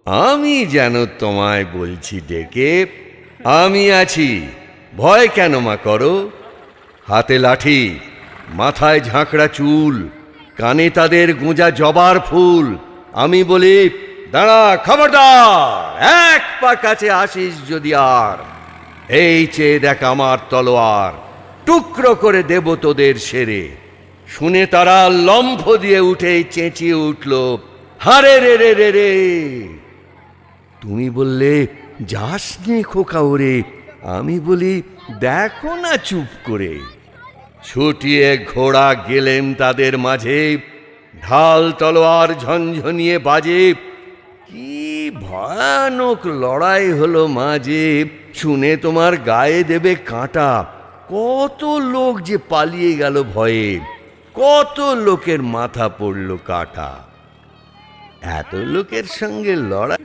আমি যেন তোমায় বলছি ডেকে, আমি আছি, ভয় কেন মা করো। হাতে লাঠি, মাথায় ঝাঁকড়া চুল, কানে তাদের গোঁজা জবার ফুল। আমি বলি, দাঁড়া, খবরদার, এক পা কাছে আসিস যদি আর। এই চেয়ে দেখ আমার তলোয়ার, টুকরো করে দেব তোদের সেরে। শুনে তারা লম্ফ দিয়ে উঠে চেঁচিয়ে উঠল, হারে রে রে রে রে। তুমি বললে, যাস নে খোকা ওরে। আমি বলি, দেখো না চুপ করে। ছুটিয়ে ঘোড়া গেলেন তাদের মাঝে, ঢাল তলোয়ার ঝনঝনিয়ে বাজে। কি ভয়ানক লড়াই হলো মাঝে, শুনে তোমার গায়ে দেবে কাঁটা। কত লোক যে পালিয়ে গেল ভয়ে, কত লোকের মাথা পড়ল কাটা। এত লোকের সঙ্গে লড়াই